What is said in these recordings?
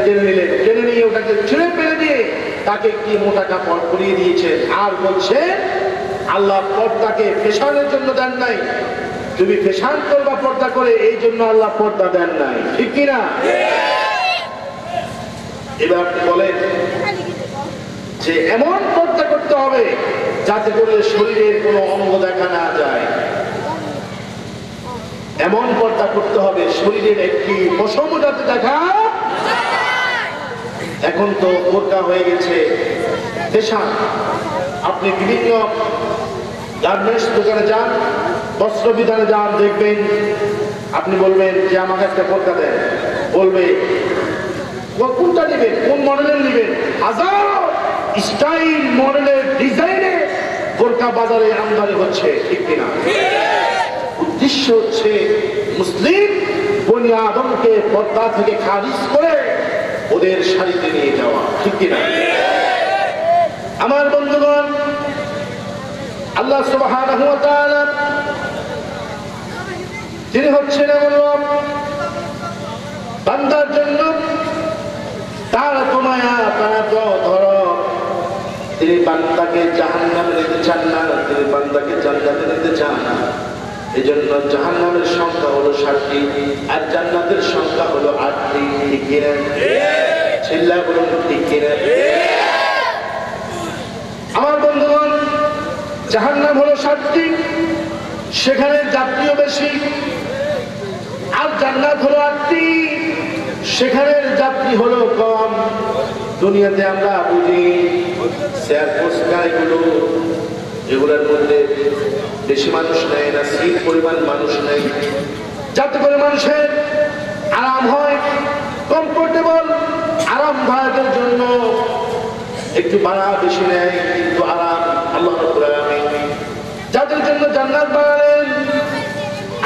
টেনে নিলেন, টেনে নিয়ে ওটাকে ছিঁড়ে ফেলে দিয়ে তাকে কি মোটা কাপড় পরিয়ে দিয়েছেন আর বলছে আল্লাহ পর্দাকে ফ্যাশনের জন্য দেন নাই, তুমি ফ্যাশন করবা পর্দা করে, এই জন্য আল্লাহ পর্দা দেন নাই, ঠিক কিনা? এবার আপনি বলেন যে এমন পর্দা করতে হবে যাতে করে শরীরের কোনো অঙ্গ দেখা না যায়, এমন পর্দা করতে হবে শরীরের একটি পশম যাতে দেখা। এখন তো বোরকা হয়ে গেছে ফ্যাশন। আপনি বিভিন্ন গার্মেন্টস দোকানে যান, বস্ত্র বিধানে যান, দেখবেন আপনি বলবেন যে আমাকে একটা বোরকা দেন, বলবে কোনটা নেবেন, কোন মডেলের নেবেন, হাজার স্টাইল মডেলের ডিজাইনে বোরকা বাজারে আমদানি হচ্ছে, ঠিক কিনা? উদ্দেশ্য হচ্ছে মুসলিম বনি আদমকে পর্দা থেকে খারিজ করে ওদের সারিতে নিয়ে যাওয়া, ঠিক কিনা? আমার বন্ধুগণ, আল্লাহ সুবহানাহু ওয়া তাআলা তিনি হচ্ছেন এমন রব, বান্দার জন্য তার মায়া তার ধরো, তিনি বান্দাকে জাহান্নামে নিতে চান না, তিনি বান্দাকে জান্নাতে নিতে চান। এই জন্য জাহান্নামের সংখ্যা হলো 7টি আর জান্নাতের সংখ্যা হলো 8টি, ঠিক কিনা? চিল্লা বলুন ঠিক কিনা? আমার বন্ধুগণ, জাহান্নাম হলো 7টি, সেখানে যাত্রীও বেশি, আর জান্নাত হলো 8টি, সেখানের যাত্রী হলো কম। দুনিয়াতে আমরা বুঝি শেয়ার পোস্ট গাড়িগুলো, এগুলোর মধ্যে বেশি মানুষ নেই না, সিট পরিমাণ মানুষ নেই, যাতে করে মানুষের আরাম হয়, কমফোর্টেবল আরামদায়কের জন্য একটু ভাড়া বেশি নেয়, কিন্তু আরাম আল্লাহ রাব্বুল আলামিন যাদের জন্য জান্নাত বানালেন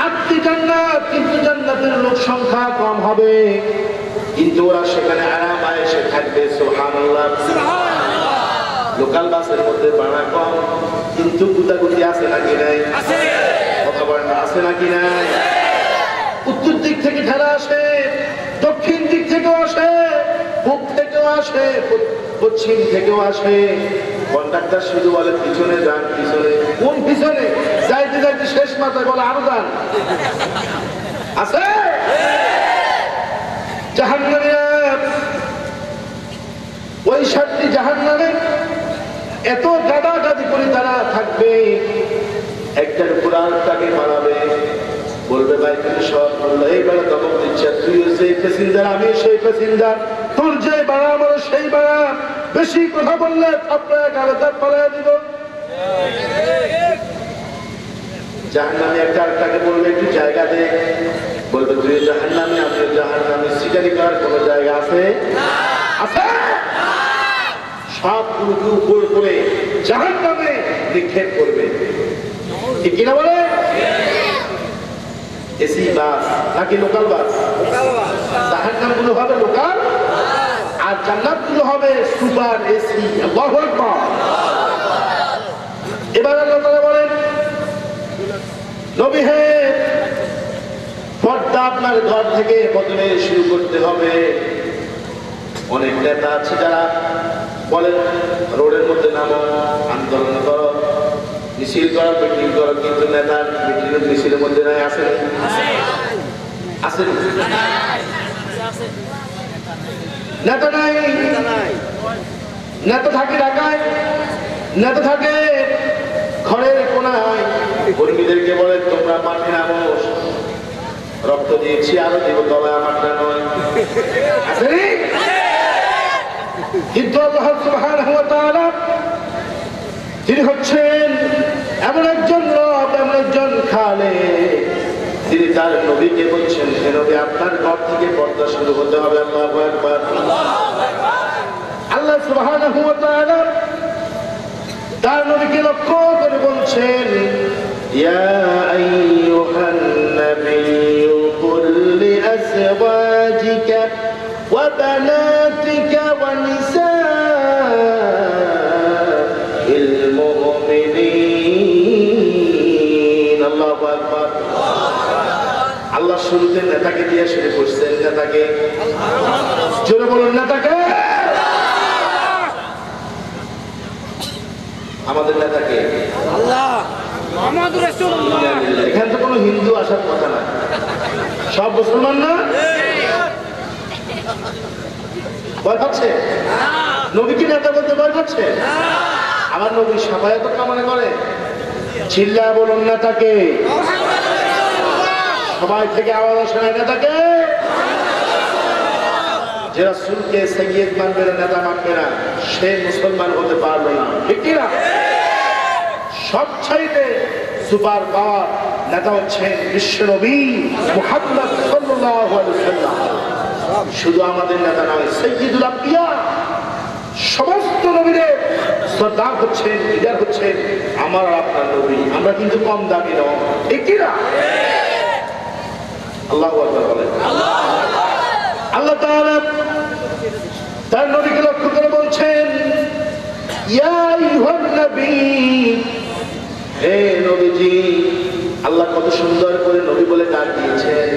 8টি জান্নাত, কিন্তু জান্নাতের লোক সংখ্যা কম হবে, কিন্তু ওরা সেখানে আরাম আয়েশে থাকবে। সুবহানাল্লাহ, লোকাল বাসের মধ্যে ভাড়া কম, কিন্তু গুতাগুতি আছে নাকি নাই? কথা বলেন, আছে নাকি নাই? উত্তর দিক থেকে ঠেলা আসে, দক্ষিণ দিক থেকেও আসে, পূব থেকেও আসে, পশ্চিম থেকেও আসে। কন্ডাক্টর শুধু বলে পিছনে যান, পিছনে। কোন পিছনে? যাইতে যাইতে শেষ মাথায় বলে আরো যান। আছে জাহান্নামীরা, ওই 7টি জাহান্নামে এত গাদাগাদি করে তারা থাকবে, একটার উপর আরেকটাকে মারাবে, বলবে ভাই তুমি সব, বললো এইবারে দমক দিচ্ছে, তুই সেই প্যাসেঞ্জার, আমি সেই প্যাসেঞ্জার, তোর যে ভাড়া আমার সেই ভাড়া, বেশি কথা বললে আপনার গাড়ি তার পালাইয়া দিব। জাহান্নামে একটা আরেকটাকে বলবে একটু জায়গা দে, বলবে তুই জাহান্নামে, আমি জাহান্নামে, সিটারি করার কোনো জায়গা আছে? আছে? সবগুলোকে উপর করে জাহান্নামে নিক্ষেপ করবে, ঠিক কিনা বলে? এসি বাস নাকি লোকাল বাস? জাহান্নাম গুলো হবে লোকাল আর জান্নাত গুলো হবে সুপার এসি। আল্লাহু আকবার। এবার আল্লাহ তাআলা বলেন, নবী হে, পর্দা আপনার ঘর থেকে প্রথমে শুরু করতে হবে। অনেক নেতা আছে যারা বলেন রোডের মধ্যে নামো, আন্দোলন করো, মিছিল করো, মিটিং করো, কিন্তু নেতার মিটিং মিছিলের মধ্যে নাই, আছে? আছে নেতা নাই? নেতা থাকে ঢাকায়, নেতা থাকে ঘরের কোনায়, কর্মীদেরকে বলে তোমরা মাঠে নামো, রক্ত দিয়েছি আরো দিব, তবে আমারটা নয়, আছে? কিন্তু আল্লাহ সুবহানাহু ওয়া তাআলা তিনি হচ্ছেন এমন একজন রব, এমন একজন খালেক, তিনি তার নবীকে বলছেন, হে নবী আপনার ঘর থেকে পর্দা শুরু হতে হবে। আল্লাহু আকবার। আল্লাহ সুবহানাহু ওয়া তাআলা তার নবীকে লক্ষ্য করে বলছেন, ইয়া আইয়ুহান নাবিয়্যু কুল লিআজওয়াজিকা ওয়া বানাতিকা ওয়া নিসাইল মুমিনিন। আল্লাহু আকবার। আল্লাহ শুরুতে নেতাকে দিয়ে শুরু করছেন। নেতাকে জোরে বলুন, নেতাকে। আমাদের নেতাকে আল্লাহ মুহাম্মদুর রাসূলুল্লাহ। এখানে তো কোনো হিন্দু আসার কথা না, সব মুসলমান না? ভয় পাচ্ছে? নবী কি নেতা বলতে ভয় পাচ্ছে? আমার নবী সাফায়াত কামনা করে। চিল্লা বলুন, নেতাকে। সবাই থেকে আওয়াজ আসে না, নেতাকে। যে রাসূলকে সাইয়্যিদ মানবে না, নেতা মানবে না, সে মুসলমান হতে পারলো না, ঠিক কি না? সবচাইতে সুপার পাওয়ার নেতা হচ্ছেন বিশ্বনবী মুহাম্মদ সাল্লাল্লাহু আলাইহি ওয়াসাল্লাম। শুধু আমাদের নেতা নয়, সাইয়্যিদুল আম্বিয়া, সমস্ত নবীদের সর্দার হচ্ছেন, লিডার হচ্ছেন আমার আর আপনার নবী। আমরা কিন্তু কম দামি নয়, ঠিক কি না? আল্লাহু আকবার বলেন। আল্লাহ তাআলা তার নবীকে লক্ষ্য করে বলছেন, ইয়া আইয়ুহান নবী, হে নবীজি। আল্লাহ কত সুন্দর করে নবী বলে ডাক দিয়েছেন,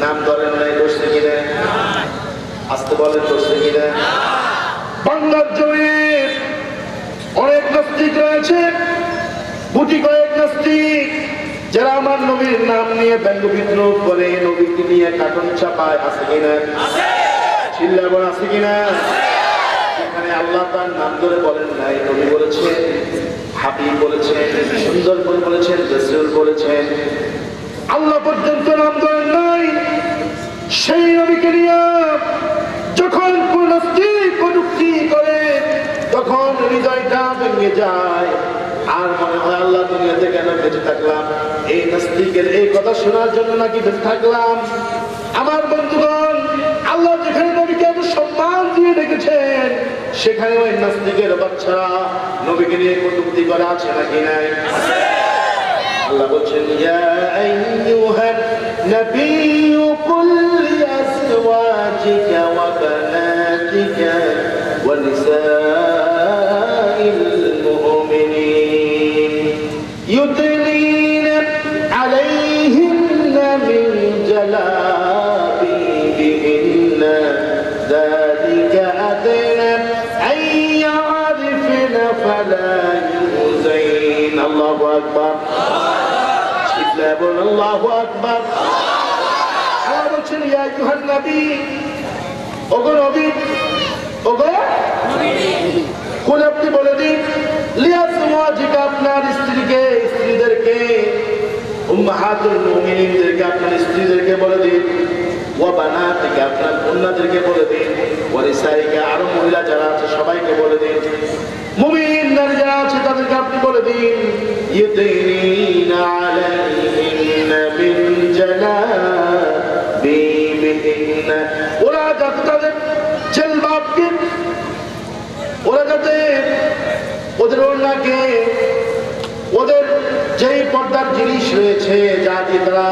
নাম ধরেন নাই, দোষে কিনা? আস্তে বলেন, দোষে কিনা? বাংলার জমিনে অনেক নাস্তিক রয়েছে, গুটি কয়েক নাস্তিক, যারা আমার নবীর নাম নিয়ে ব্যঙ্গ বিদ্রোহ করে, নবীকে নিয়ে কার্টুন ছাপায়। আছে কিনা? চিল্লা বল, আছে কিনা? এখানে আল্লাহ তার নাম ধরে বলেন নাই, নবী বলেছেন, হাবিব বলেছেন, সুন্দর করে বলেছেন, রাসূল বলেছেন। আল্লাহ পর্যন্ত নাম ধরেন নাই। সেই নবীকে নিয়ে যখন কোন নাস্তিক কটূক্তি করে, তখন হৃদয়টা ভেঙে যায়, আর মনে হয় আল্লাহ দুনিয়াতে কেন বেঁচে থাকলাম? এই নাস্তিকের এই কথা শোনার জন্য নাকি বেঁচে থাকলাম? আমার বন্ধুগণ, আল্লাহ যেখানে নবীকে এত সম্মান দিয়ে রেখেছেন, সেখানে ওই নাস্তিকের বাচ্চারা নবীকে নিয়ে কটূক্তি করে। আছে নাকি নাই? আল্লাহ বলছেন, ইয়া আইয়ুহান নাবিয়্যু কুল লিআজওয়াজিকা ওয়া বানাতিকা ওয়া নিসাইল মুমিনিন ইউদনিনা আলাইহিন্না মিন জালাবিবিহিন্না যালিকা আদনা আন ইয়ারিফনা ফালা ইউযাইন। আল্লাহু আকবার। চিল্লা বলুন, আল্লাহু আকবার। আল্লাহ বলছেন, ইয়া আইয়ুহান নবী, ওগো নবী, ওগো নবী, কোন আপনি বলে দিন, লিআজওয়াজিকা, আপনার স্ত্রীকে, স্ত্রীদেরকে, উম্মাহাতুল মুমিনিনদেরকে, আপনার স্ত্রীদেরকে বলে দিন, ওয়া বানাতিকা, আপনার কন্যাদেরকে বলে দিন, ওয়া নিসাইকা, আরো মহিলা যারা আছে সবাইকে বলে দিন, মুমিন নারী যারা আছে তাদেরকে আপনি বলে দিন, ইউদিনা আলাইহিন্না মিন জালাবিবিহিন্না, ওরা যাতে তাদের জিলবাবকে, ওরা যাতে ওদের ওড়নাকে, ওদের যেই পর্দার জিনিস রয়েছে, যা দিয়ে তারা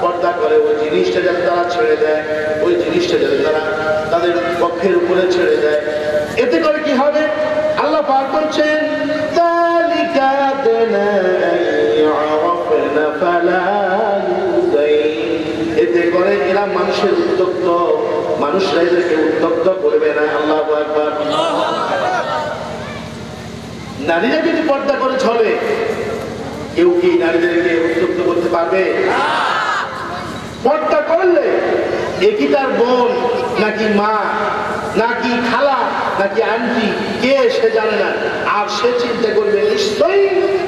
পর্দা করে, ওই জিনিসটা যাতে তারা ছেড়ে দেয়, ওই জিনিসটা যাতে তারা তাদের পক্ষের উপরে ছেড়ে দেয়। এতে করে কি হবে? আল্লাহ পাক বলছেন, যালিকা আদনা আন ইউরাফনা ফালা ইউযাইন, এতে করে এরা মানুষের উদ্যক্ত, মানুষরা এদেরকে উদ্যক্ত করবে না। আল্লাহু আকবার। নারীরা যদি পর্দা করে চলে, কেউ কি নারীদেরকে উদ্যক্ত করতে পারবে? পর্দা করলে একই তার বোন নাকি মা নাকি খালা নাকি আন্টি, কে সে জানে না। আর সে চিন্তা করবে নিশ্চয়ই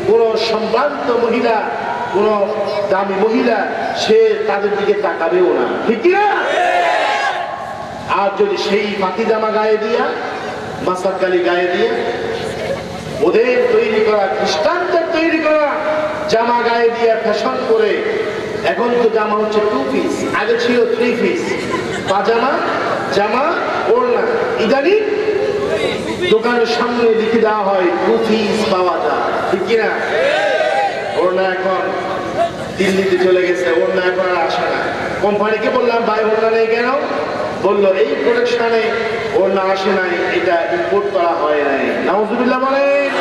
কোন সম্ভ্রান্ত মহিলা, কোন দামি মহিলা, সে তাদের দিকে তাকাবেও না, ঠিক না? আর যদি সেই পাতি জামা গায়ে দিয়া, মাসাকালি গায়ে দিয়া, ওদের তৈরি করা, খ্রিস্টানদের তৈরি করা জামা গায়ে দিয়ে ফ্যাশন করে, এখন তো জামা হচ্ছে 2 পিস, আগে ছিল 3 পিস, পাজামা, জামা, ওড়না। ইদানিং দোকানের সামনে লিখে দেওয়া হয় 2 পিস পাওয়া যায়, ঠিক কিনা? ওড়না এখন দিল্লিতে চলে গেছে, ওড়না এখন আর আসে না। কোম্পানিকে বললাম, ভাই ওড়না নেই কেন? বললো এই প্রোডাকশনে ওড়না আসে নাই, এটা ইম্পোর্ট করা হয় নাই। নাউজুবিল্লাহ বলেন।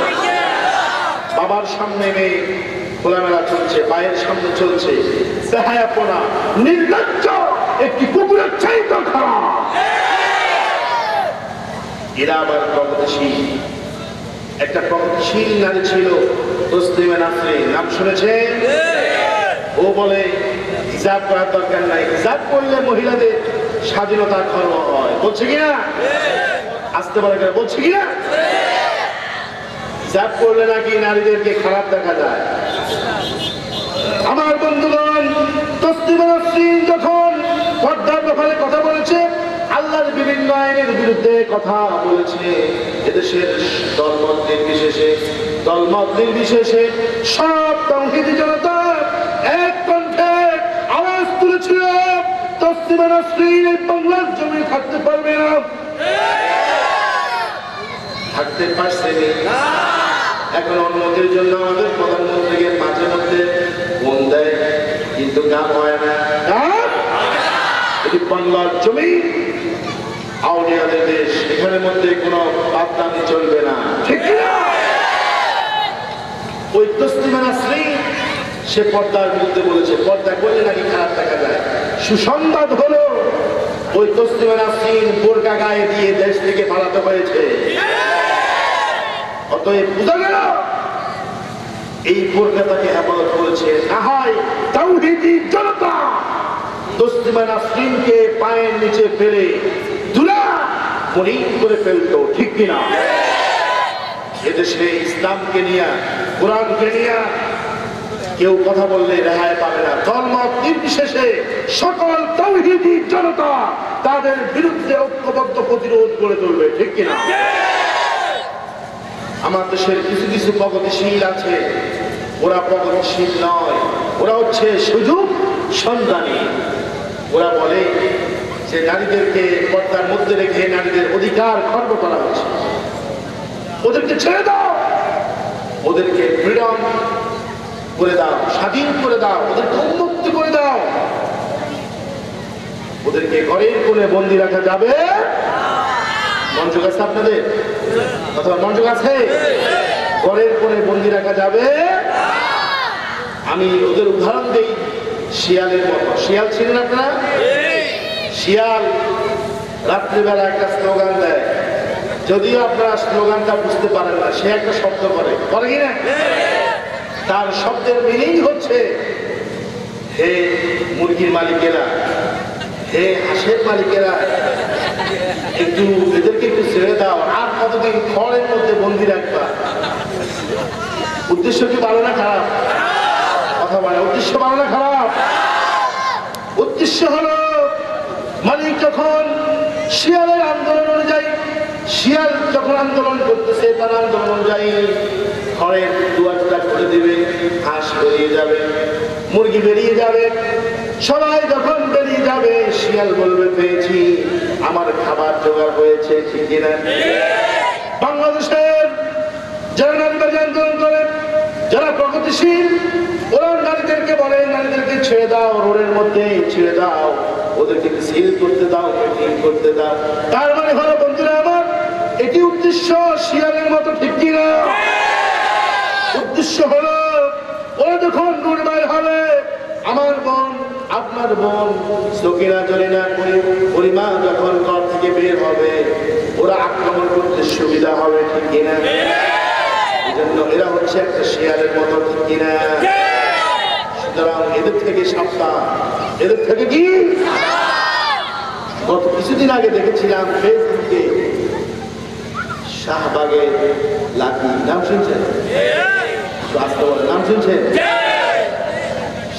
বাবার সামনে মেয়ে, খোলামেলা চলছে, পায়ের সামনে চলছে, বেহায়াপনা, নির্লজ্জ, একটি কুকুরের চাইতে খারাপ। এরা আবার প্রগতিশীল। একটা প্রগতিশীল নারী ছিল তসলিমা নাসরিন, নাম শুনেছেন? ও বলে হিজাব করার দরকার নাই, হিজাব করলে মহিলাদের স্বাধীনতা খর্ব হয়। বলছে কিনা? আসতে পারে কিনা? বলছে কিনা? হিজাব করলে নাকি নারীদেরকে খারাপ দেখা যায়। আমার বন্ধুগণ, তসলিমা নাসরিন যখন পর্দার ব্যাপারে কথা বলেছে, আল্লাহর বিভিন্ন আইনের বিরুদ্ধে কথা বলেছে, এদেশের দলমত নির্বিশেষে সব তাওহীদি জনতা এক কণ্ঠে আওয়াজ তুলেছিল, তসলিমা নাসরিন এই বাংলার জমি থাকতে পারবে না। থাকতে পারছে না। এখন অনুমতির জন্য আমাদের প্রধানমন্ত্রীকে মাঝে মধ্যে ফোন দেয়, কিন্তু কাম হয় না। এটি বাংলার জমি, আউলিয়াদের দেশ, এখানের মধ্যে কোনো বাদদামি চলবে না, ঠিক না? ওই তসলিমা নাসরিন সে পর্দার বিরুদ্ধে বলেছে, পর্দা করলে নাকি খারাপ দেখা যায়। সুসংবাদ হলো ওই তসলিমা নাসরিন বোরকা গায়ে দিয়ে দেশ থেকে পালাতে হয়েছে। অতএব বোঝা গেল এই বোরকা তাকে হেফাজত করেছে। না হয় তাওহীদি জনতা তসলিমা নাসরিনকে পায়ের নিচে ফেলে ধুলা মলিন করে ফেলতো, ঠিক কিনা? এদেশে ইসলামকে নিয়ে, কোরআনকে নিয়ে কেউ কথা বললে রেহাই পাবে না। দলমত নির্বিশেষে সকল তাওহীদি জনতা তাদের বিরুদ্ধে ঐক্যবদ্ধ প্রতিরোধ গড়ে তুলবে, ঠিক কিনা? আমার দেশের কিছু কিছু প্রগতিশীল আছে, ওরা প্রগতিশীল নয়, ওরা হচ্ছে সুযোগ সন্ধানী। ওরা বলে যে নারীদেরকে পর্দার মধ্যে রেখে নারীদের অধিকার খর্ব করা হচ্ছে, ওদেরকে ছেড়ে দাও, ওদেরকে ফ্রিডম করে দাও, স্বাধীন করে দাও, ওদেরকে উন্মুক্ত করে দাও। ওদেরকে ঘরের কোণে বন্দী রাখা যাবে? মনোযোগ আছে আপনাদের? অথবা মনোযোগ আছে? ঘরের কোণে বন্দী রাখা যাবে? আমি ওদের উদাহরণ দিই শিয়ালের মতো। শিয়াল ছিলেন আপনারা? শিয়াল রাত্রিবেলা একটা স্লোগান দেয়, যদিও আপনারা স্লোগানটা বুঝতে পারেন না, সে একটা শব্দ করে কিনা? তার শব্দের মিনিং হচ্ছে, হে মুরগির মালিকেরা, হে হাঁসের মালিকেরা, একটু এদেরকে একটু ছেড়ে দাও, আর কতদিন খড়ের মধ্যে বন্দি রাখবা। উদ্দেশ্য কি ভালো না খারাপ? কথা বলে, উদ্দেশ্য ভালো না খারাপ? উদ্দেশ্য হলো মালিক যখন শিয়ালের আন্দোলন অনুযায়ী, শিয়াল যখন আন্দোলন করতেছে তার আন্দোলন অনুযায়ী খড়ের দুয়ারটা করে দিবে, হাঁস বেরিয়ে যাবে, মুরগি বেরিয়ে যাবে। সবাই যখন বেরিয়ে যাবে শিয়াল বলবে পেয়েছি, আমার খাবার জোগাড় হয়েছে, ঠিক কিনা? বাংলাদেশের যারা নারীবাদী আন্দোলন করে, যারা প্রগতিশীল, ওরা নারীদেরকে বলে নারীদেরকে ছেড়ে দাও, রোডের মধ্যে ছেড়ে দাও, ওদেরকে সিল করতে দাও, মিটিং করতে দাও। তার মানে হলো বন্ধুরা আমার, এটি উদ্দেশ্য শিয়ালের মতো, ঠিক কিনা? উদ্দেশ্য হলো ওরা যখন নির্ভয় হবে, আমার বোন, আপনার বোন সকিনা জলিনা পরিমা যখন ঘর থেকে বের হবে, ওরা আক্রমণ করতে সুবিধা হবে, ঠিক কিনা? এই জন্য এরা হচ্ছে একটা শিয়ালের মতো, ঠিক কিনা? সুতরাং এদের থেকে সাবধান, এদের থেকে কি? গত কিছুদিন আগে দেখেছিলাম ফেসবুকে শাহবাগের লাঠি, নাম শুনছেন? নাম শুনছেন?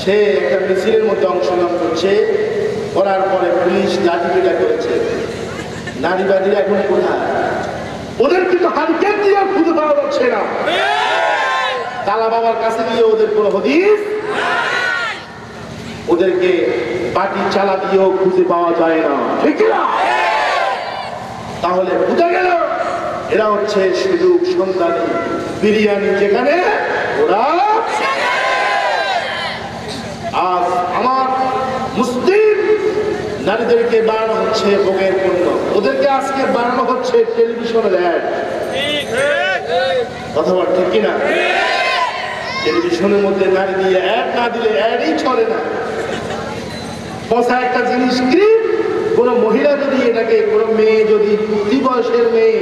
সে একটা মিছিলের মধ্যে অংশগ্রহণ করছে, করার পরে পুলিশ লাঠিপেটা করেছে। নারীবাদীরা এখন কোথায়? ওদের কিন্তু হারিকেন দিয়ে খুঁজে পাওয়া যাচ্ছে না, তালা বাবার কাছে গিয়ে ওদের কোনো হদিস, ওদেরকে বাটি চালা দিয়েও খুঁজে পাওয়া যায় না, ঠিক না? তাহলে বুঝা গেল এরা হচ্ছে সুযোগ সন্তানী বিরিয়ানি, যেখানে ওরা। আজ আমার মুসলিম নারীদেরকে বানানো হচ্ছে ভোগের পণ্য, ওদেরকে আজকে বানানো হচ্ছে টেলিভিশনের অ্যাড। কথা বল, ঠিক কিনা? টেলিভিশনের মধ্যে নারী দিয়ে অ্যাড না দিলে অ্যাডই চলে না। পচা একটা জিনিস ক্রিম, কোনো মহিলা যদি এটাকে, কোনো মেয়ে যদি 20 বয়সের মেয়ে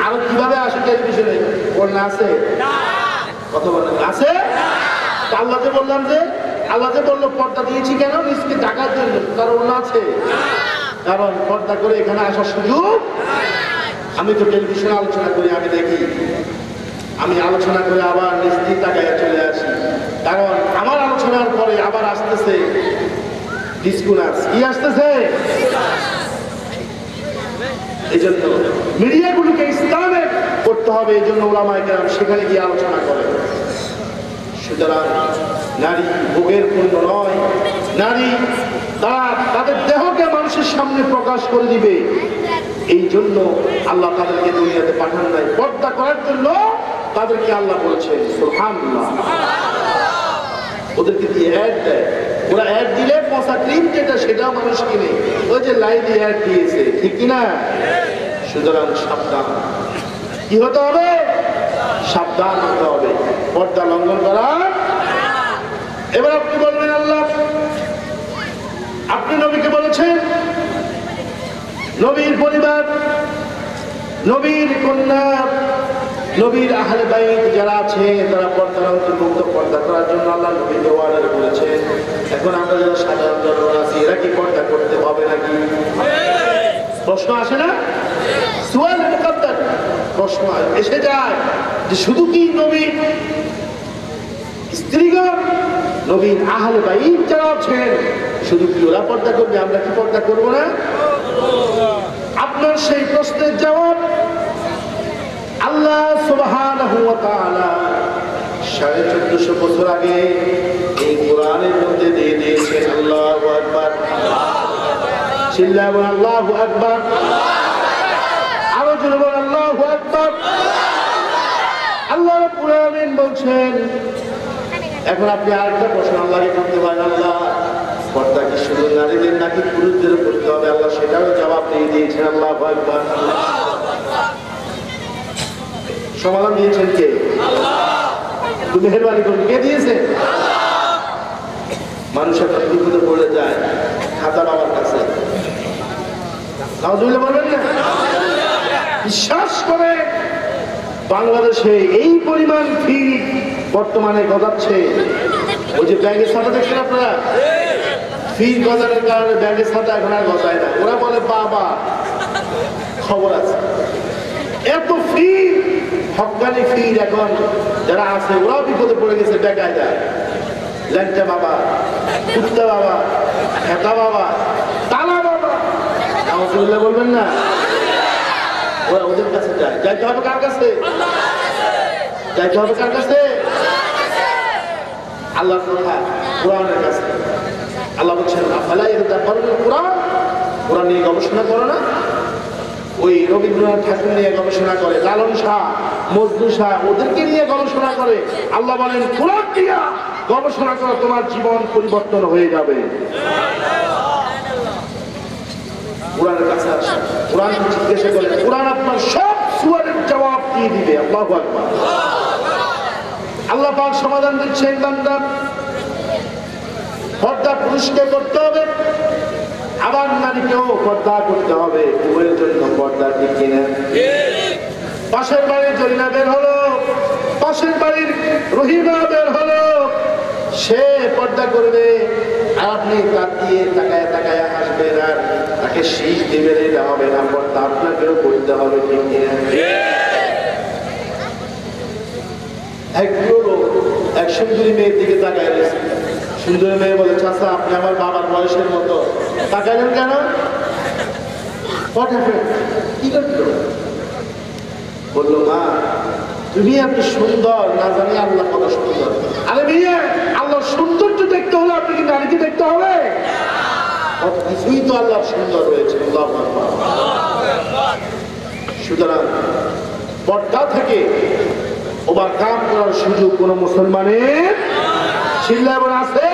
আরো কিভাবে আসে টেলিভিশনে, ওর না আছে? কথা বলেন আছে? আল্লাহ যে বললাম যে, আল্লাহ যে বললো পর্দা দিয়েছি কেন? নিজকে ঢাকার জন্য, কারণ ওর না আছে? কারণ পর্দা করে এখানে আসার সুযোগ। আমি তো টেলিভিশনে আলোচনা করি, আমি দেখি, আমি আলোচনা করে আবার নিজ টাকায় চলে আসি, কারণ আমার আলোচনার পরে আবার আসতেছে ডিস্কো নাচ। কি আসতেছে? এই জন্য মিডিয়াগুলোকে ইসলামে করতে হবে, এই জন্য ওলামায়ে কেরাম সেখানে গিয়ে আলোচনা করে। সুতরাং নারী ভোগের পণ্য নয়, নারী তারা তাদের দেহকে মানুষের সামনে প্রকাশ করে দিবে। এই জন্য আল্লাহ তাদেরকে দুনিয়াতে পাঠান নাই, পর্দা করার জন্য তাদেরকে আল্লাহ বলেছেন সুবহানাল্লাহ। ওদেরকে দিয়ে অ্যাড দেয়, ওরা অ্যাড দিলে পচা ক্রিম যেটা সেটাও মানুষ কিনে, ওই যে লাইনে অ্যাড দিয়েছে, ঠিক কিনা? সুতরাং সাবধান, কি হতে হবে? সাবধান হতে হবে, পর্দা লঙ্ঘন করা। এবার আপনি বলবেন আল্লাহ, আপনি নবীকে বলেছেন, নবীর পরিবার, নবীর কন্যা, নবীর আহলে বাইত যারা আছে তারা পর্দার অন্তর্ভুক্ত, পর্দা করার জন্য আল্লাহ নবীকে অর্ডার করেছেন। এখন আমরা যারা সাধারণ জনগণ আছি, এরা কি পর্দা করতে হবে নাকি? প্রশ্ন আসে না? সুয়াল মুকাদ্দার প্রশ্ন এসে যায় যে শুধু কি নবীর স্ত্রীগণ, নবীর আহলে বাইত যারা আছেন, শুধু কি ওরা পর্দা করবে, আমরা কি পর্দা করবো না? আপনার সেই প্রশ্নের জবাব আল্লাহ সুবহানাহু ওয়া তাআলা 1450 বছর আগে এই কোরআনের মধ্যে দিয়ে দিয়েছেন। আল্লাহু আকবার, চিল্লায় বলেন আল্লাহু আকবার, আরো জোরে বলেন আল্লাহু আকবার। আল্লাহ রাব্বুল আলামিন বলছেন, এখন আপনি আরেকটা প্রশ্ন আল্লাহকে করতে পারেন, আল্লাহ পর্দা কি শুধু নারীদের নাকি পুরুষদের করতে হবে? আল্লাহ সেটারও জবাব দিয়ে দিয়েছেন। আল্লাহু আকবার। সমাধান দিয়েছেন কে? তুমি মেহেরবানি করুন, কে দিয়েছে? মানুষ একটা বিপদে পড়ে যায় খাতা বাবার কাছে, নাউজুবিল্লাহ বলবেন না? বিশ্বাস করে বাংলাদেশে এই পরিমাণ ফি বর্তমানে গজাচ্ছে। ওই যে ব্যাংকের ছাতা দেখছেন আপনারা, ফি গজানোর কারণে ব্যাংকের ছাতা এখন আর গজায় না। ওরা বলে বাবা খবর আছে, এত ফি, হকানি ফি এখন যারা আছে ওরাও বিপদে পড়ে গেছে, বেকায় যায়। ল্যাংটা বাবা, কুত্তা বাবা, হেতা বাবা, তালা বাবা, নাউজুবিল্লাহ বলবেন না? ওরা ওদের কাছে যায়। যাইতে হবে কার কাছে? যাইতে হবে কার কাছে? আল্লাহর কথা, কোরআনের কাছে। আল্লাহ বলছেন আফালা ইয়াতাদাব্বারুল কোরআন, কোরআন নিয়ে গবেষণা করো না? ওই রবীন্দ্রনাথ ঠাকুর নিয়ে গবেষণা করে, লালন শাহ, মজনু শাহ, ওদেরকে নিয়ে গবেষণা করে। আল্লাহ বলেন কোরআন দিয়া গবেষণা করো, তোমার জীবন পরিবর্তন হয়ে যাবে। কোরআনের কাছে আসে, কোরআনকে জিজ্ঞাসা করে, কোরআন আপনার সব সুয়ালের জবাব দিয়ে দিবে। আল্লাহু আকবার। আল্লাহ পাক সমাধান দিচ্ছেন, বান্দা পর্দা পুরুষকে করতে হবে, আবার নারীকেও পর্দা করতে হবে। উভয়ের জন্য পর্দা, ঠিক কিনা? পাশের বাড়ির জরিনা বের হলো, পাশের বাড়ির রহিমা বের হলো, সে পর্দা করবে আর আপনি তার দিয়ে তাকায় তাকায় হাসবেন আর তাকে শীষ দিবেন, এটা হবে না। পর্দা আপনাকেও করতে হবে, ঠিক কিনা? এক লোক এক সুন্দরী মেয়ের দিকে তাকায় রয়েছে। সুন্দরী মেয়ে বলে, চাচা আপনি আমার বাবার বয়সের মতো, তাকালেন কেন? কি করলো? বললো, মা তুমি এত সুন্দর, না জানি আল্লাহ কত সুন্দর। আরে মেয়ে, আল্লাহর সৌন্দর্য দেখতে হলে আপনি কি নারীকে দেখতে হবে? কিছুই তো আল্লাহর সুন্দর রয়েছে। সুতরাং পর্দা থেকে ওভারকাম করার সুযোগ কোন মুসলমানের চিল্লায় বলে আছে?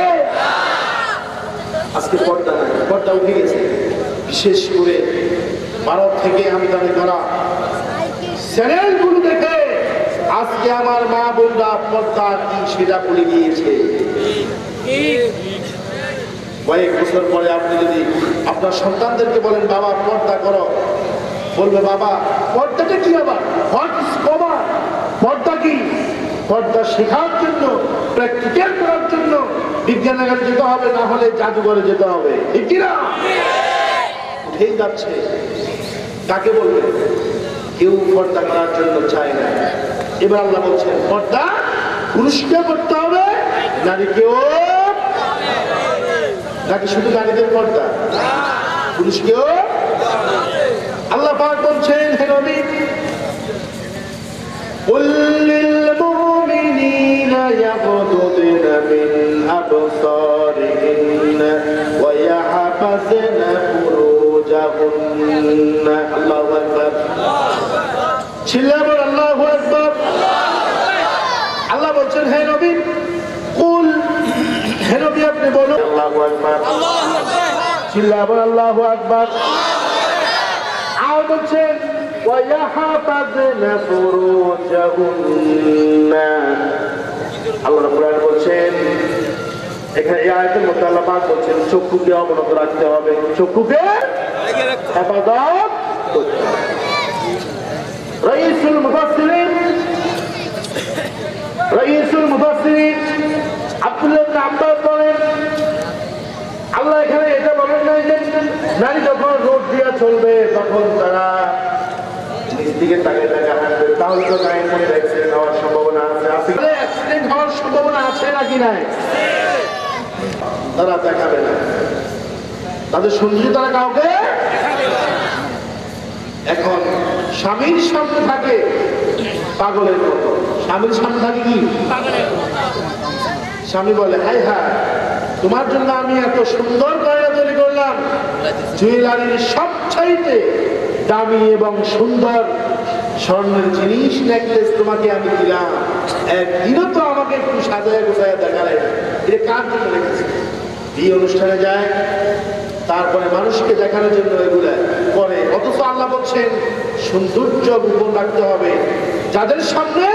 আজকে পর্দা নাই, পর্দা উঠে গেছে। বিশেষ করে ভারত থেকে আমদানি করা চ্যানেলগুলো দেখে আজকে আমার মা বোনরা পর্দা কি সেটা ভুলে গিয়েছে। কয়েক বছর পরে আপনি যদি আপনার সন্তানদেরকে বলেন বাবা পর্দা করো, বলবে বাবা পর্দাটা কি, আবার হোয়াট ইজ কভার, পর্দা কি? পর্দা শেখার জন্য, প্র্যাকটিক্যাল করার জন্য বিজ্ঞানাগারে যেতে হবে, না হলে জাদুঘরে যেতে হবে, ঠিক কিনা? উঠেই যাচ্ছে। কাকে বলবে? কেউ পর্দা করার জন্য চায় না। এবার আল্লাহ বলছেন পর্দা পুরুষকে করতে হবে, নারীকেও, নাকি শুধু নারীদের পর্দা? পুরুষকেও। আল্লাহ পাক বলছেন হে নবী قل للمؤمنين يغضضن من أبصارهن ويحفظن فروجهن الله أكبر চিল্লাবেন আল্লাহু আকবার। আল্লাহ বলছেন হে নবী কুল, হে নবী আপনি বলুন আল্লাহু আকবার, চিল্লাবেন আল্লাহু আকবার। আর বলছেন ওয়ায়াহাফাযনা ফুরুজাহুন্না, আল্লাহ রাব্বুল আলামিন বলছেন এখানে এই আয়াতের মধ্যে আল্লাহ পাক বলছেন চক্ষুকে অবনত রাখতে হবে, চক্ষুকে হেফাজত করতে হবে। রাইসুল মুফাসসিরিন আব্দুল্লাহ ইবনে আব্বাস বলেন আল্লাহ এখানে এটা বলেন না যে নারী যখন রোড দিয়ে চলবে তখন তারা নিজ দিকে তাকিয়ে তাকিয়ে হাঁটবে, তাহলে তো গায়ের মধ্যে অ্যাক্সিডেন্ট হওয়ার সম্ভাবনা আছে। অ্যাক্সিডেন্ট হওয়ার সম্ভাবনা আছে নাকি নাই? তারা দেখাবে না, তাদের সৌন্দর্য তারা কাউকে। এখন স্বামীর সামনে থাকে পাগলের মতো, স্বামীর সামনে থাকে কি? স্বামী বলে হায় হায় তোমার জন্য আমি এত সুন্দর গয়না তৈরি করলাম, জুয়েলারির সবচাইতে দামি এবং সুন্দর স্বর্ণের জিনিস নেকলেস তোমাকে আমি দিলাম, একদিনও তো আমাকে একটু সাজায় গোছায় দেখালে। এটা কার জন্য রেখেছে? বিয়ে অনুষ্ঠানে যায়, তারপরে মানুষকে দেখানোর জন্য এগুলা করে, অথচ আল্লাহ বলছেন সৌন্দর্য গোপন রাখতে হবে। যাদের সামনে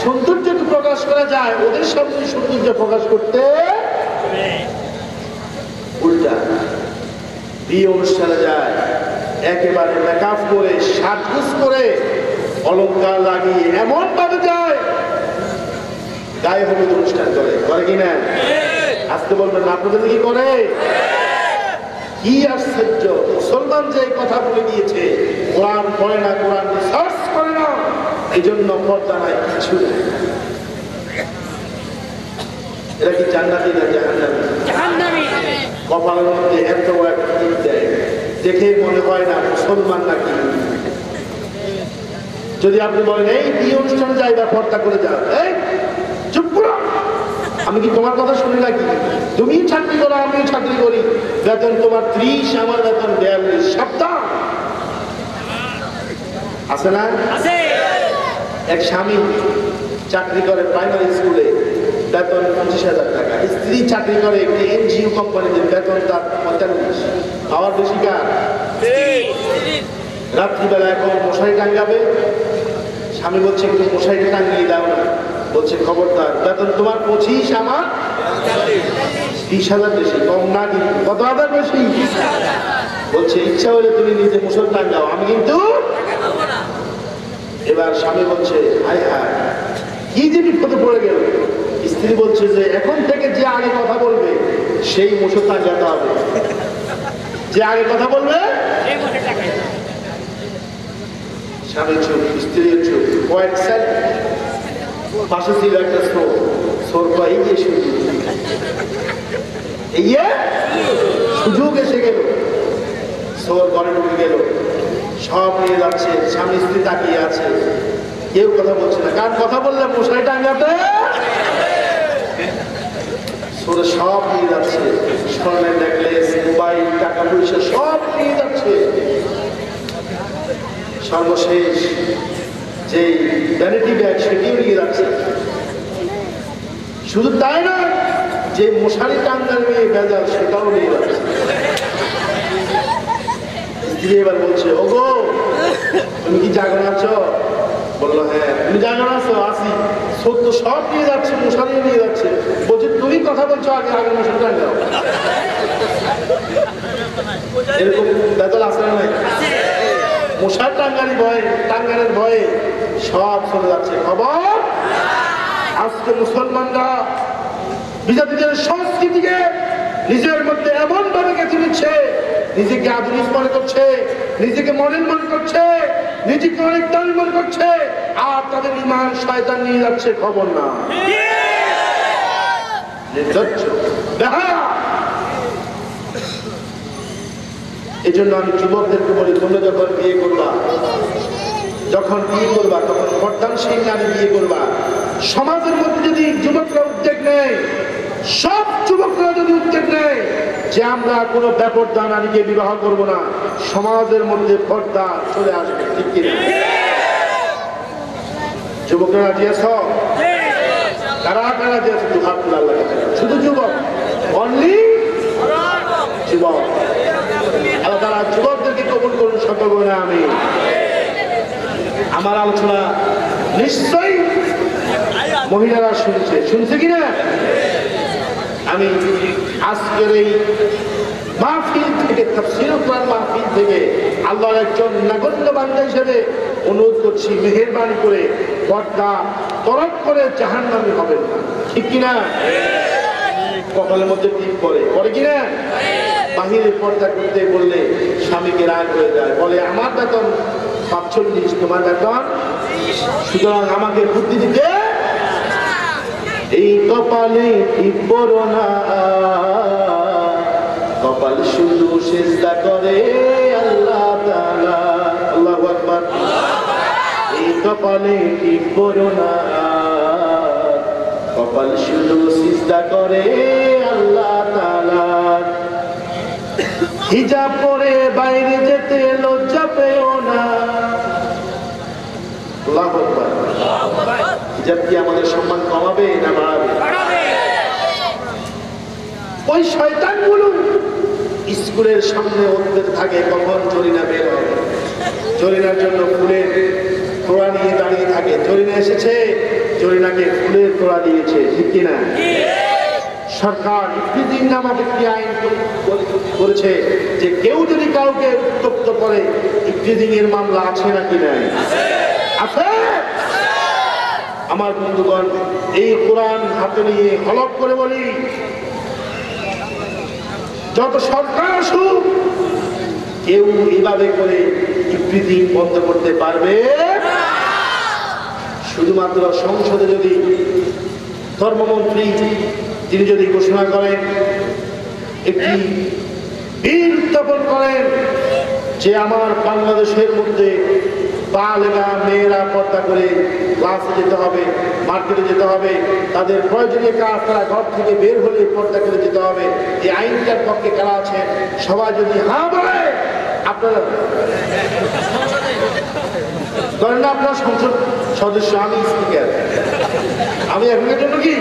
সৌন্দর্যকে প্রকাশ করা যায় ওদের সামনে সৌন্দর্য প্রকাশ করতে উল্টা। বিয়ে অনুষ্ঠানে যায় একেবারে মেকআপ করে সাজগোজ করে অলংকার লাগিয়ে এমন ভাবে যায় গায়ে হলুদ অনুষ্ঠান করে, করে কিনা? আজকে বলবেন আপনাদের কি করে? কি আশ্চর্য! মুসলমান যে কথা বলে দিয়েছে, কোরআন পড়ে না, কোরআন রিসার্চ করে না, এই জন্য পর্দা নাই, কিছু নাই। এরা কি জান্নাতি না জাহান্নামী? কপালের মধ্যে এত একটা টিপ দেয়, দেখে মনে হয় না মুসলমান নাকি। যদি আপনি বলেন এই বিয়ে অনুষ্ঠানে যাই বা পর্দা করে যাও, এই চুপ করো, আমি কি তোমার কথা শুনি নাকি? তুমি চাকরি করো, আমিও চাকরি করি, বেতন তোমার 30, আমার বেতন 42, সাবধান। আছে না? এক স্বামী চাকরি করে প্রাইমারি স্কুলে, বেতন 25,000 টাকা। স্ত্রী চাকরি করে একটি এনজিও কোম্পানিতে, বেতন তার 45। খাওয়ার বেশি কার? রাত্রিবেলা এখন মশারি টাঙ্গাবে, স্বামী বলছে একটু মশারিটা টাঙ্গিয়ে দাও না, বলছে খবরদার, বেতন তোমার 25, আমার 30,000 বেশি, কম না কিন্তু। কত হাজার বেশি? বলছে ইচ্ছা হলে তুমি নিজে মশারি টাঙ্গাও, আমি কিন্তু। এবার স্বামী বলছে হায় হায় কি যে বিপদে পড়ে গেল। স্ত্রী বলছে যে এখন থেকে যে আগে কথা বলবে সেই মশারি টাঙ্গাতে হবে, যে আগে কথা বলবে। স্বামী চুপ, স্ত্রীর চুপ। কয়েক সেকেন্ড পাশে ছিল একটা সোর, সোর পাই গিয়ে সুযোগ, সুযোগ এসে গেল। সোর ঘরে ঢুকে গেল, সব নিয়ে যাচ্ছে, স্বামী স্ত্রী তাকিয়ে আছে, কেউ কথা বলছে না। কার কথা বললে মশারি টাঙ্গাতে? সোরে সব নিয়ে যাচ্ছে, স্বর্ণের নেকলেস, মোবাইল, টাকা পয়সা সব নিয়ে যাচ্ছে। সর্বশেষ যে ভ্যানিটি ব্যাগ সেটিও নিয়ে যাচ্ছে। শুধু তাই না, যে মশারি টাঙ্গার নিয়ে ভেজাল সেটাও নিয়ে যাচ্ছে। স্ত্রী এবার বলছে ওগো তুমি কি জাগরণ আছো? বললো হ্যাঁ তুমি জানো না আসি সত্য সব নিয়ে যাচ্ছে, মশারি নিয়ে যাচ্ছে। বলছে তুমি কথা বলছো, আগে আগে মশারি টাঙ্গাও। এরকম বেতন আসে না নাই? মশার টাঙ্গারের ভয়ে সব চলে যাচ্ছে। খবর আজকে মুসলমানরা বিজাতিদের সংস্কৃতিকে নিজের মধ্যে এমন ভাবে গেঁথে নিচ্ছে, নিজেকে আধুনিক মনে করছে, নিজেকে মডেল মনে করছে, নিজেকে অনেক দামি মনে করছে, আর তাদের ইমান শয়তান নিয়ে যাচ্ছে। খবর না, এই জন্য আমি যুবকদেরকে বলি, তোমরা যখন বিয়ে করবা তখন পর্দানশীল নারী বিয়ে করবা। সমাজের মধ্যে যদি যুবকরা উদ্যোগ নেয়, সব যুবকরা যদি উদ্যোগ নেয় যে আমরা কোনো বেপরদা নারীকে বিবাহ করব না, সমাজের মধ্যে পর্দা চলে আসবে। ঠিক কিনা? যুবকরা রাজি আছো? কারা কারা রাজি আছে? শুধু যুবক, অনলি যুবক। তারা যুবকদেরকে কবুল করুন, সকল বলে আমি। আমার আলোচনা নিশ্চয়ই মহিলারা শুনছে কিনা? আমি আজকের এই মাহফিল থেকে, তাফসীর কোরআন মাহফিল থেকে আল্লাহর একজন নগণ্য বান্দা হিসেবে অনুরোধ করছি, মেহেরবানি করে পর্দা তরক করে জাহান্নামী হবেন না। ঠিক কিনা? কপালের মধ্যে টিপ পরে কিনা? বাহিরে পর্দা করতে বললে স্বামীকে রাগ হয়ে যায়, বলে আমার বেতন 45, তোমার বেতন, সুতরাং আমাকে বুদ্ধি দিতে এই কপালে টিপ পড়ো না, কপাল শুধু সিজদা করে আল্লাহ তাআলা। আল্লাহু আকবার। এই কপালে টিপ পড়ো না, কপাল শুধু সিজদা করে আল্লাহ তাআলা। হিজাব পরে বাইরে যেতে লজ্জা পেও না। আল্লাহু আকবার। হিজাব কি আমাদের সম্মান কমাবে না বাড়াবে? ওই শয়তানগুলো স্কুলের সামনে ওদের থাকে, কখন জরিনা বের হবে। জরিনার জন্য ফুলের তোড়া নিয়ে দাঁড়িয়ে থাকে। জরিনা এসেছে, জরিনাকে ফুলের তোড়া দিয়েছে। ঠিক কিনা? সরকার ইফতিজিং নামক একটি আইন করেছে যে কেউ যদি কাউকে উত্তপ্ত করে, ইফতিজিং এর মামলা আছে নাকি নাই? আছে। আমার বন্ধুগণ, এই কোরআন হাতে নিয়ে হলফ করে বলি, যত সরকার আসুক, কেউ এভাবে করে ইফতিজিং বন্ধ করতে পারবে। শুধুমাত্র সংসদে যদি ধর্মমন্ত্রী তিনি যদি ঘোষণা করেন, একটি বিল উত্থাপন করেন যে আমার বাংলাদেশের মধ্যে বালেগা মেয়েরা পর্দা করে ক্লাসে যেতে হবে, মার্কেটে যেতে হবে, তাদের প্রয়োজনীয় কাজ তারা ঘর থেকে বের হলে পর্দা করে যেতে হবে, এই আইনটার পক্ষে কারা আছে? সবাই যদি হ্যাঁ বলে, আপনারা ধরেন না আপনার সংসদ সদস্য, আমি স্পিকার, আমি এখনের জন্য কি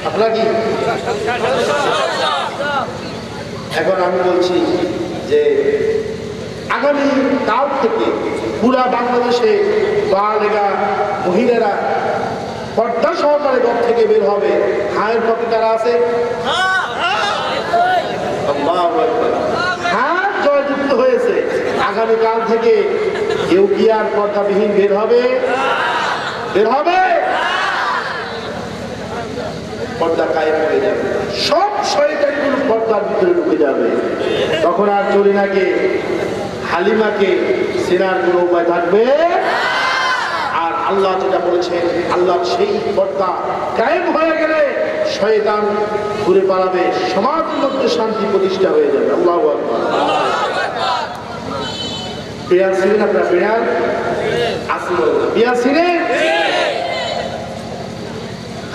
আপনারা কি? এখন আমি বলছি যে আগামী কাল থেকে পুরা বাংলাদেশে বালেগা মহিলারা পর্দা সহকারে ঘর থেকে বের হবে। হায়ের পক্ষে কারা আছে? হ্যাঁ, জয়যুক্ত হয়েছে। আগামীকাল থেকে কেউ কি আর পর্দাবিহীন বের হবে? বের হবে? পর্দা কায়েম হয়ে যাবে, সব শয়তানগুলো পর্দার ভিতরে ঢুকে যাবে। তখন আর জরিনাকে, হালিমাকে চেনার কোনো উপায় থাকবে। আর আল্লাহ যেটা বলেছেন, আল্লাহ সেই পর্দা কায়েম হয়ে গেলে শয়তান ঘুরে পালাবে, সমাজের মধ্যে শান্তি প্রতিষ্ঠা হয়ে যাবে। আল্লাহু আকবার। বিয়ার ছিলেন আপনারা? বিয়ার আসল বিয়ার ছিলেন?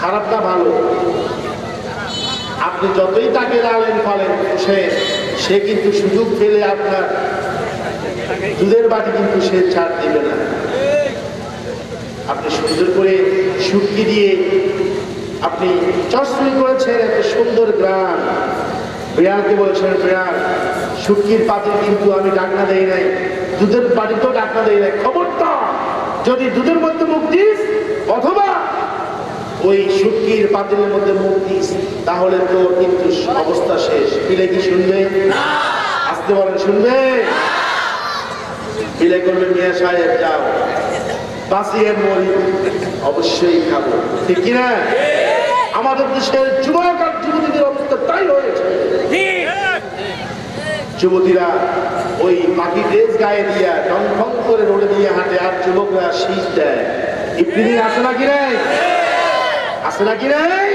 খারাপ না ভালো? আপনি যতই তাকে লালেন ফালেন সে কিন্তু সুযোগ পেলে আপনার দুধের বাটি কিন্তু সে ছাড় দিবে না। আপনি সুন্দর করে শুটকি দিয়ে আপনি চশমি করেছেন, এত সুন্দর গ্রাম, বিড়ালকে বলেছেন বিড়াল শুটকির পাতিল কিন্তু আমি ডাকনা দেই নাই, দুধের বাটিতেও ডাকনা দেই নাই, খবরটা যদি দুধের মধ্যে মুখ দিস অথবা ওই শুটকির পাতিলের মধ্যে মুখ দিস তাহলে তো কিন্তু অবস্থা শেষ। পিলে কি শুনবে? আসতে বলেন শুনবে? পিলে করবে মিয়া সাহেব যাও বাঁচিয়ে মরি অবশ্যই খাবো, ঠিক কিনা? আমাদের দেশের যুবক আর যুবতীদের অবস্থা তাই হয়েছে। যুবতীরা ওই পাখি ড্রেস গায়ে দিয়া ঢং ঢং করে রোডে দিয়ে হাঁটে, আর যুবকরা শীত দেয়। ইফতিনি আছে নাকি নাই? আছে নাকি নাই?